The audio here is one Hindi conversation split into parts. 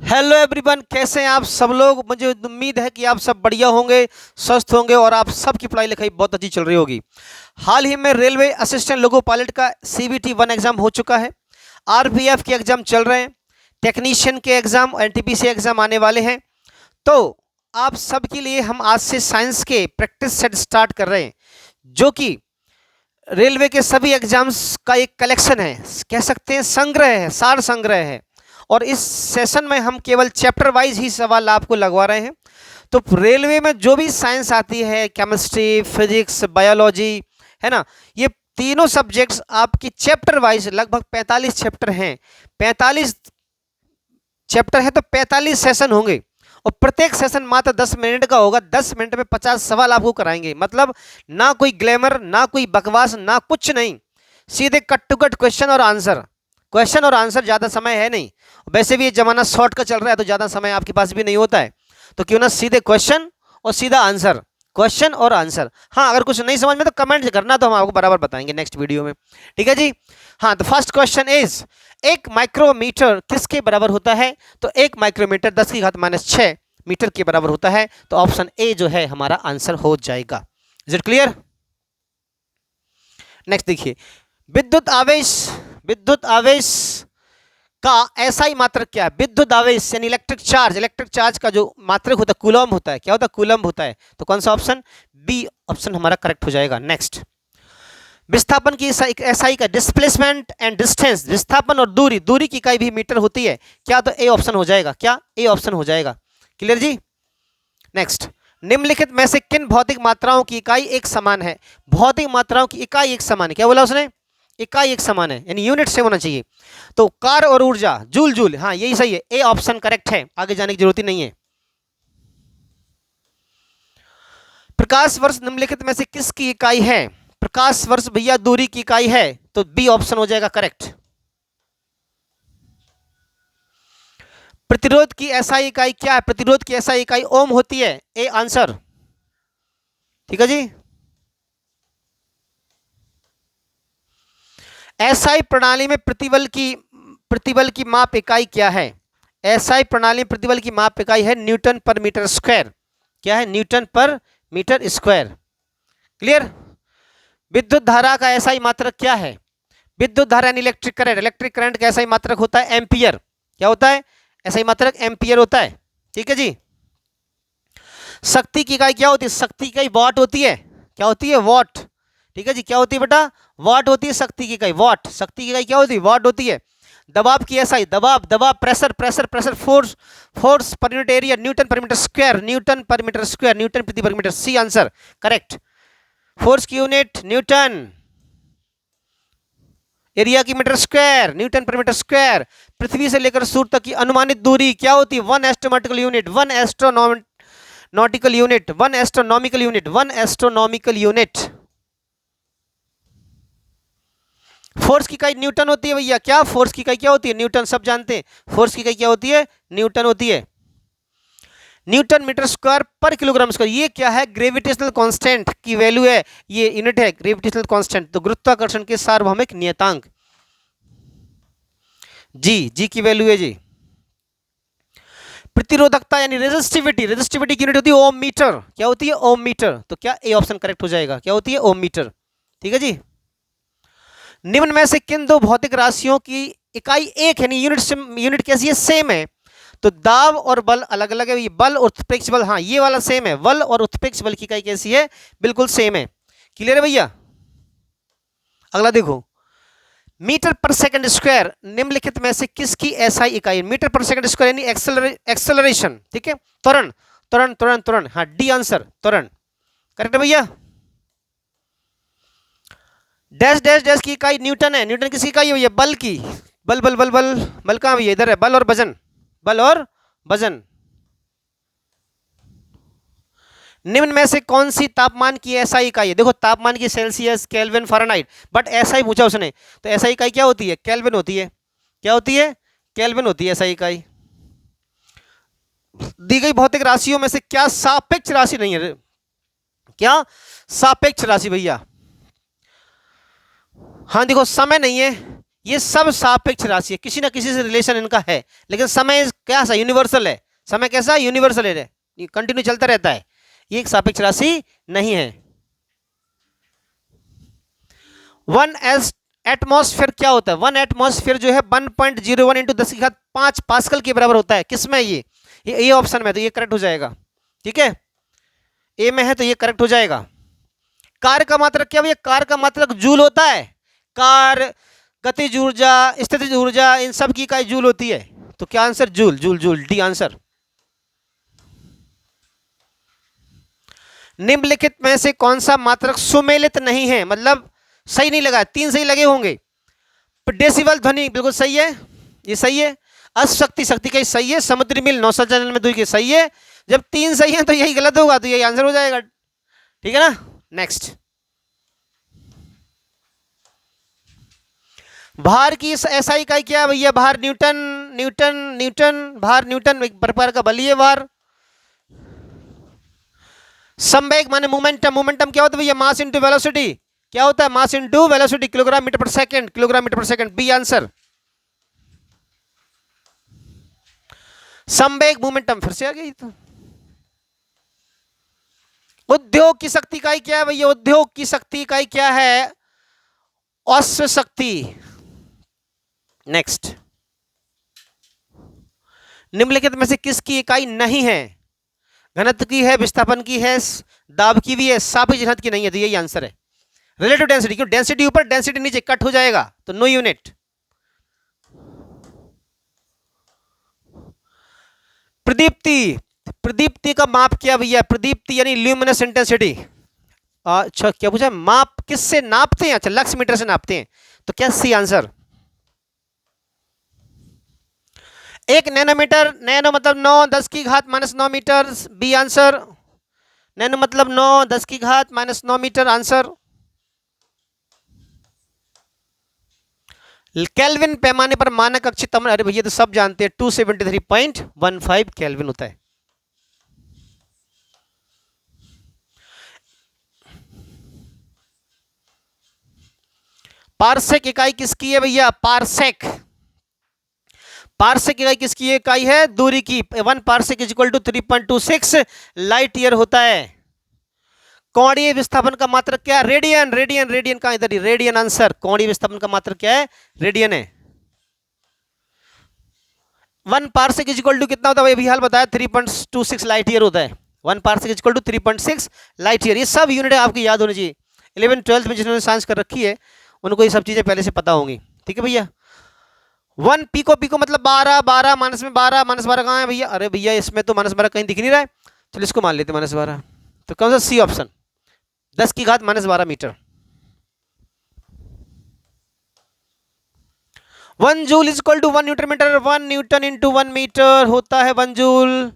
हेलो एवरीवन, कैसे हैं आप सब लोग। मुझे उम्मीद है कि आप सब बढ़िया होंगे, स्वस्थ होंगे और आप सबकी पढ़ाई लिखाई बहुत अच्छी चल रही होगी। हाल ही में रेलवे असिस्टेंट लोको पायलट का CBT 1 एग्ज़ाम हो चुका है। RPF के एग्ज़ाम चल रहे हैं, टेक्नीशियन के एग्ज़ाम, NTPC एग्ज़ाम आने वाले हैं। तो आप सब के लिए हम आज से साइंस के प्रैक्टिस सेट स्टार्ट कर रहे हैं, जो कि रेलवे के सभी एग्जाम्स का एक कलेक्शन है, कह सकते हैं संग्रह है, सार संग्रह है। और इस सेशन में हम केवल चैप्टर वाइज ही सवाल आपको लगवा रहे हैं। तो रेलवे में जो भी साइंस आती है, केमिस्ट्री, फिजिक्स, बायोलॉजी, है ना, ये तीनों सब्जेक्ट्स आपकी चैप्टर वाइज लगभग 45 चैप्टर हैं। 45 चैप्टर है तो 45 सेशन होंगे और प्रत्येक सेशन मात्र 10 मिनट का होगा। 10 मिनट में 50 सवाल आपको कराएंगे। मतलब ना कोई ग्लैमर, ना कोई बकवास, ना कुछ नहीं, सीधे कट टू कट क्वेश्चन और आंसर। क्वेश्चन और आंसर, ज़्यादा समय है नहीं। वैसे भी ये ज़माना शॉर्ट का चल रहा है तो ज़्यादा समय आपके पास भी नहीं होता है, तो क्यों ना सीधे क्वेश्चन और सीधा आंसर, क्वेश्चन और आंसर। हाँ, अगर कुछ नहीं समझ में तो कमेंट करना, तो हम आपको बराबर बताएंगे नेक्स्ट वीडियो में। ठीक है जी। हाँ, तो फर्स्ट क्वेश्चन इज, एक माइक्रोमीटर किसके बराबर होता है? तो एक माइक्रोमीटर 10⁻⁶ मीटर के बराबर होता है। तो ऑप्शन ए जो है हमारा आंसर हो जाएगा। Is it clear? नेक्स्ट देखिए, विद्युत आवेश, विद्युत आवेश का SI मात्रक क्या है? विद्युत आवेश यानी इलेक्ट्रिक चार्ज, इलेक्ट्रिक चार्ज का जो मात्रक होता है कूलम्ब होता है। क्या होता है? कूलम्ब होता है। तो कौन सा ऑप्शन? बी ऑप्शन हमारा करेक्ट हो जाएगा। नेक्स्ट, विस्थापन की SI का डिस्प्लेसमेंट एंड डिस्टेंस, विस्थापन और दूरी, दूरी की इकाई भी मीटर होती है। क्या? तो ए ऑप्शन हो जाएगा। क्या? ए ऑप्शन हो जाएगा। क्लियर जी। नेक्स्ट, निम्नलिखित में से किन भौतिक मात्राओं की इकाई एक समान है? भौतिक मात्राओं की इकाई एक समान है। क्या बोला उसने? इकाई एक समान है, यानी यूनिट सेम होना चाहिए। तो कार्य और ऊर्जा, जूल जूल, हाँ यही सही है। ए ऑप्शन करेक्ट है, आगे जाने की जरूरत ही नहीं है। प्रकाश वर्ष निम्नलिखित में से किसकी इकाई है? प्रकाश वर्ष भैया दूरी की इकाई है, तो बी ऑप्शन हो जाएगा करेक्ट। प्रतिरोध की SI इकाई क्या है? प्रतिरोध की SI इकाई ओम होती है। A answer. ठीक है जी। SI प्रणाली में प्रतिबल की माप इकाई क्या है? SI प्रणाली में प्रतिबल की माप इकाई है न्यूटन पर मीटर स्क्वायर। क्या है? Newton per metre square. Clear. विद्युत धारा का SI मात्रक क्या है? विद्युत धारा यानी इलेक्ट्रिक करंट, इलेक्ट्रिक करंट का SI मात्रक होता है एम्पियर। क्या होता है? SI मात्रक एम्पियर होता है। ठीक है जी। शक्ति की इकाई क्या होती है? शक्ति की इकाई वॉट होती है। क्या होती है? वॉट। ठीक है जी। क्या होती है बेटा? वॉट होती है शक्ति की इकाई, वॉट। शक्ति की इकाई क्या होती है? वॉट होती है। दबाव की SI, दबाव, दबाव, pressure, pressure, pressure, force, force per unit area, newton per metre square, newton per metre square, newton प्रति वर्ग metre. C answer correct. Force की यूनिट न्यूटन, एरिया की metre square, newton per metre square. पृथ्वी से लेकर सूर्य तक की अनुमानित दूरी क्या होती है? 1 astronautical unit, 1 astronautical unit, 1 astronomical unit, 1 astronomical unit. Force की इकाई न्यूटन होती है भैया। क्या? फोर्स की इकाई क्या होती है? न्यूटन, सब जानते हैं। फोर्स की इकाई क्या होती है? न्यूटन होती है। न्यूटन मीटर स्क्वायर पर किलोग्राम स्क्वायर, ये क्या है? ग्रेविटेशनल कांस्टेंट की वैल्यू है, ये यूनिट है ग्रेविटेशनल कांस्टेंट, तो गुरुत्वाकर्षण के सार्वभौमिक नियतांक। जी की वैल्यू है जी। प्रतिरोधकता यानी रेजिस्टिविटी, रेजिस्टिविटी की यूनिट होती है ओम मीटर। क्या होती है? ओम मीटर। तो क्या ए ऑप्शन करेक्ट हो जाएगा। क्या होती है? ओम मीटर। ठीक है जी। निम्न में से किन दो भौतिक राशियों की इकाई एक है, यूनिट कैसी है? सेम है। तो दाब और बल अलग अलग है। ये बल और उत्प्रेक्ष बल, हाँ ये वाला सेम है। बल और उत्प्रेक्ष बल की इकाई कैसी है? बिल्कुल सेम है। क्लियर है भैया? अगला देखो, मीटर पर सेकंड स्क्वायर निम्नलिखित में से किसकी SI इकाई? मीटर पर सेकंड स्क्वायर यानी एक्सेलरेशन। ठीक है, त्वरण, त्वरण, त्वरण, त्वरण। हाँ डी आंसर, त्वरण। करेक्ट है भैया। डैश डैश डैश की इकाई न्यूटन है। न्यूटन किसकी इकाई है भैया? बल की। बल बल बल बल बल कहाँ भैया? इधर है, बल और वजन, बल और वजन। निम्न में से कौन सी तापमान की SI इकाई है? देखो तापमान की Celsius, kelvin, Fahrenheit, but SI पूछा उसने, तो SI इकाई क्या होती है? केल्विन होती है। क्या होती है? केल्विन होती है SI इकाई। दी गई भौतिक राशियों में से क्या सापेक्ष राशि नहीं है? क्या सापेक्ष राशि भैया? हाँ देखो, समय नहीं है, ये सब सापेक्ष राशि है, किसी ना किसी से रिलेशन इनका है, लेकिन समय क्या सा यूनिवर्सल है, समय कैसा यूनिवर्सल है, कंटिन्यू चलता रहता है, ये एक सापेक्ष राशि नहीं है। वन एटमॉस्फेयर क्या होता है? वन एटमॉस्फेयर जो है 1.01 इंटू 10⁵ पास्कल के बराबर होता है। किसमें? ये ऑप्शन में, तो ये करेक्ट हो जाएगा। ठीक है, ए में है तो ये करेक्ट हो जाएगा। कार्य का मात्रक क्या भैया? कार्य का मात्रक जूल होता है। कार्य, गतिज ऊर्जा, स्थितिज ऊर्जा, इन सब की इकाई जूल होती है, तो क्या answer? Joule, joule, joule, D answer. निम्नलिखित में से कौन सा मात्रक सुमेलित नहीं है, मतलब सही नहीं लगा? 3 सही लगे होंगे। डेसिबल ध्वनि बिल्कुल सही है, ये सही है। अशक्ति, शक्ति का सही है। समुद्री मील 900 चैनल में 2 के सही है। जब 3 सही है तो यही गलत होगा, तो यही आंसर हो जाएगा। ठीक है ना? नेक्स्ट, भार की एसआई इकाई क्या है भैया? भार न्यूटन, न्यूटन, न्यूटन, भार न्यूटन, एक प्रकार का बलीय भार। संवेग माने मोमेंटम, मोमेंटम क्या होता है भैया? Mass into velocity. क्या होता है? Mass into velocity, kilogram metre per second, kilogram metre per second, B answer. संवेग मोमेंटम फिर से आ गई। तो उद्योग की शक्ति इकाई क्या है भैया? उद्योग की शक्ति इकाई क्या है? अश्व शक्ति। नेक्स्ट, निम्नलिखित में से किसकी इकाई नहीं है? घनत्व की है, विस्थापन की है, दाब की भी है, सापेक्ष घनत्व की नहीं है, तो यही आंसर है। रिलेटिव डेंसिटी, क्यों? डेंसिटी ऊपर डेंसिटी नीचे, कट हो जाएगा, तो नो यूनिट। प्रदीप्ति, प्रदीप्ति का माप क्या भैया? प्रदीप्ति यानी ल्यूमिनस इंटेंसिटी। अच्छा, क्या पूछा? माप किससे नापते हैं? अच्छा, लक्स मीटर से नापते हैं, तो क्या सी आंसर। 1 नैनोमीटर, नैनो मतलब 9 10⁻⁻⁹ मीटर, बी आंसर। नैनो मतलब 9 10⁻⁻⁹ मीटर, आंसर। केल्विन पैमाने पर मानक अक्षीय तापमान, अरे भैया तो सब जानते हैं, 273.15 केल्विन होता है। पारसेक इकाई किसकी है भैया? पारसेक, पारसेक इकाई किसकी इकाई है? दूरी की। 1 parsec is equal to 3.26 light year होता है। कोणीय विस्थापन का मात्रक क्या है? रेडियन, रेडियन, रेडियन का इधर ही, रेडियन आंसर। कोणीय विस्थापन का मात्रक क्या है? रेडियन है। 1 पारसेक इज इक्वल टू कितना होता है? अभी हाल बताया, 3.26 लाइट ईयर होता है। 1 parsec is equal to 3.6 light year. ये सब यूनिट आपकी याद होनी चाहिए। 11 12 में जिन्होंने साइंस कर रखी है उनको ये सब चीजें पहले से पता होंगी। ठीक है भैया। 1 पीको, पीको मतलब 12, 12 माइनस में 12, -12 कहाँ है भैया? अरे भैया इसमें तो -12 कहीं दिख नहीं रहा है, चलो इसको मान लेते -12, तो कौन सा? C option, 10⁻⁻12 metre. 1 joule is equal to 1 newton metre. 1 newton into 1 metre होता है 1 जूल।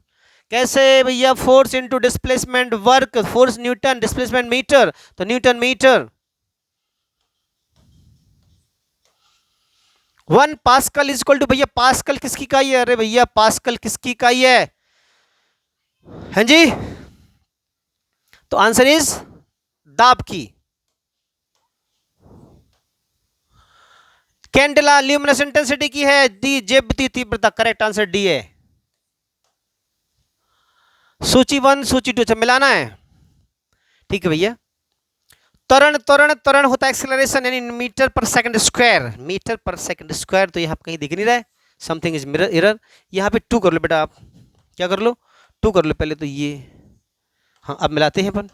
कैसे भैया? Force into displacement work, force newton, displacement metre, तो newton metre. 1 pascal is equal to भैया, पास्कल किसकी इकाई है? अरे भैया पास्कल किसकी इकाई है? हैं जी? तो आंसर इज दाब की। कैंडेला ल्यूमिनस इंटेंसिटी की है, डी ज्योति तीव्रता, करेक्ट आंसर डी है। सूची 1 सूची 2 मिलाना है। ठीक है भैया। त्वरण, त्वरण, त्वरण होता है एक्सेलरेशन, यानी metre per second square, metre per second square, तो यहाँ कहीं दिख नहीं रहा है, समथिंग इज मिरर एरर। यहाँ पे 2 कर लो बेटा, आप क्या कर लो? 2 कर लो पहले तो ये, हाँ अब मिलाते हैं अपन।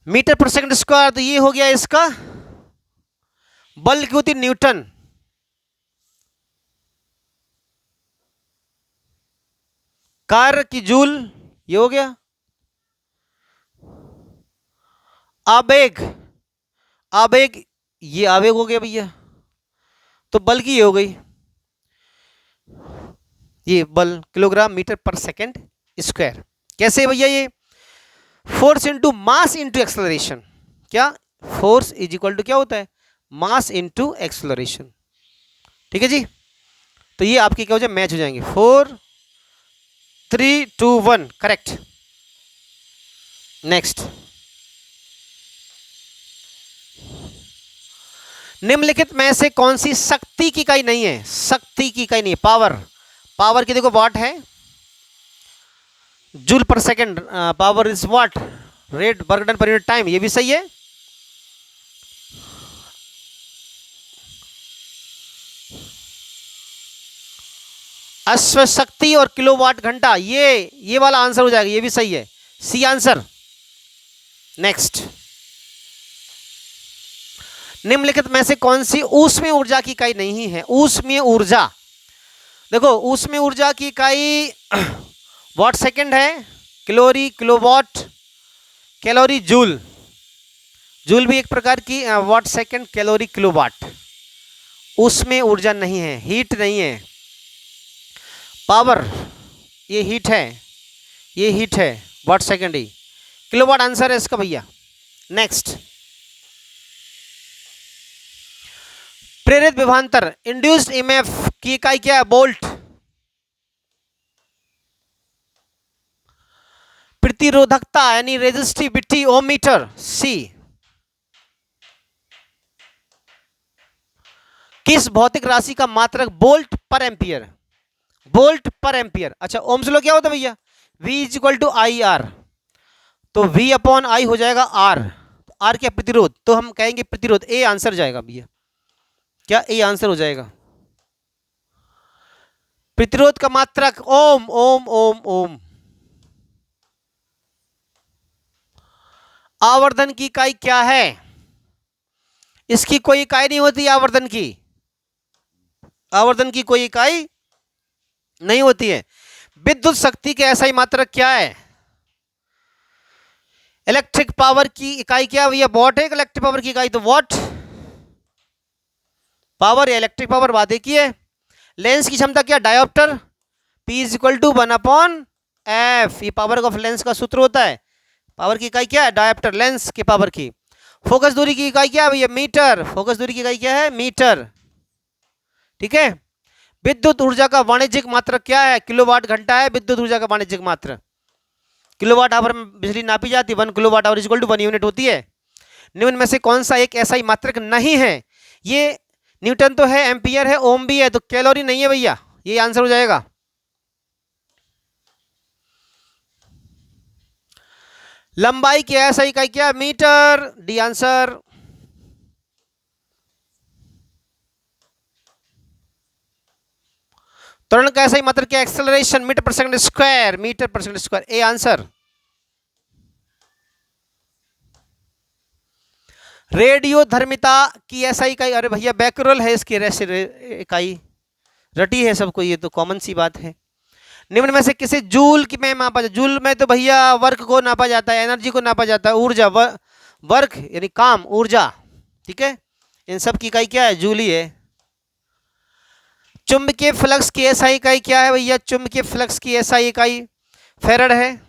मीटर पर सेकंड स्क्वायर, तो ये हो गया इसका बल की होती न्यूटन, कार्य की जूल, ये हो गया। आवेग, आवेग, ये आवेग हो गया भैया, तो बल की ये हो गई, ये बल kilogram metre per second square. कैसे भैया? ये force into mass into acceleration, क्या? फोर्स इज इक्वल टू क्या होता है? Mass into acceleration. ठीक है जी, तो ये आपकी क्या हो जाए? मैच हो जाएंगे। 4 3 2 1 करेक्ट। नेक्स्ट, निम्नलिखित में से कौन सी शक्ति की इकाई नहीं है? शक्ति की इकाई नहीं है, पावर। पावर की देखो वाट है, जूल पर second. Power is what, rate work done per unit time, ये भी सही है। अश्व शक्ति और किलोवाट घंटा, ये वाला आंसर हो जाएगा, ये भी सही है, सी आंसर। नेक्स्ट, निम्नलिखित में से कौन सी ऊष्मीय ऊर्जा की इकाई नहीं है? ऊष्मीय ऊर्जा, देखो ऊष्मीय ऊर्जा की इकाई वाट सेकंड है, calorie, kilowatt, calorie, joule. Joule भी एक प्रकार की, वाट सेकंड, कैलोरी, किलोवाट। ऊष्मीय ऊर्जा नहीं है, हीट नहीं है। पावर, ये हीट है, ये हीट है, वाट सेकंड ही, किलोवाट आंसर है इसका भैया। नेक्स्ट, प्रेरित विभवांतर, इंड्यूस्ड ईएमएफ की इकाई क्या है? वोल्ट। प्रतिरोधकता यानी रेजिस्टिविटी, ओम मीटर, सी। किस भौतिक राशि का मात्रक volt per ampere? Volt per ampere. अच्छा, ओम्स लॉ क्या होता है भैया? V is equal to I R, तो V अपॉन आई हो जाएगा R। R क्या? प्रतिरोध, तो हम कहेंगे प्रतिरोध, ए आंसर जाएगा भैया। क्या ए आंसर हो जाएगा? प्रतिरोध का मात्रक ओम, ओम, ओम, ओम। आवर्धन की इकाई क्या है? इसकी कोई इकाई नहीं होती, आवर्धन की, आवर्धन की कोई इकाई नहीं होती है। विद्युत शक्ति के ऐसा ही मात्रक क्या है? इलेक्ट्रिक पावर की इकाई क्या भैया? वॉट है इलेक्ट्रिक पावर की इकाई, तो वॉट। पावर या इलेक्ट्रिक पावर बात एक ही है। लेंस की क्षमता क्या? Dioptre, P is equal to 1/f, ये पावर ऑफ लेंस का सूत्र होता है। पावर की इकाई क्या है? डायोप्टर, लेंस की पावर की। फोकस दूरी की इकाई क्या है भैया? मीटर। फोकस दूरी की इकाई क्या है? मीटर। ठीक है। विद्युत ऊर्जा का वाणिज्यिक मात्रक क्या है? किलोवाट घंटा है विद्युत ऊर्जा का वाणिज्यिक मात्रक। किलोवाट आवर में बिजली नापी जाती है, 1 kilowatt hour equal to 1 unit होती है। निम्न में से कौन सा एक ऐसा ही मात्रक नहीं है? ये न्यूटन तो है, एम्पियर है, ओम भी है, तो कैलोरी नहीं है भैया, ये आंसर हो जाएगा। लंबाई की ऐसा इकाई क्या? Metre, D answer. त्वरण का ऐसा ही मात्रक क्या? Acceleration, metre per second square, metre per second square, A answer. रेडियो धर्मिता की ऐसा इकाई, अरे भैया बैकरोल है इसकी इकाई, रटी है सबको, ये तो कॉमन सी बात है। निम्न में से किसे जूल की में मापा जाता? जूल में तो भैया वर्क को नापा जाता है, एनर्जी को नापा जाता है, ऊर्जा, वर्क यानी काम, ऊर्जा। ठीक है, इन सब की इकाई क्या है? जूल ही है। चुंबकीय फ्लक्स की ऐसा इकाई क्या है भैया? चुंबकीय फ्लक्स की ऐसा इकाई फैराड है।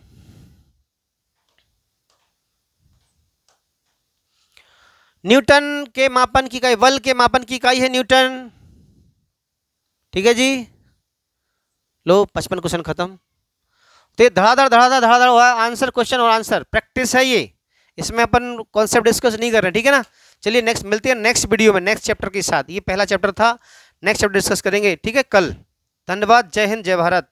न्यूटन के मापन की इकाई, बल के मापन की इकाई है न्यूटन। ठीक है जी, लो 55 क्वेश्चन खत्म। तो ये धड़ाधड़ हुआ आंसर, क्वेश्चन और आंसर, प्रैक्टिस है ये, इसमें अपन कॉन्सेप्ट डिस्कस नहीं कर रहे, ठीक है ना। चलिए नेक्स्ट मिलते हैं नेक्स्ट वीडियो में नेक्स्ट चैप्टर के साथ। ये पहला चैप्टर था, नेक्स्ट चैप्टर डिस्कस करेंगे, ठीक है, कल। धन्यवाद, जय हिंद, जय भारत।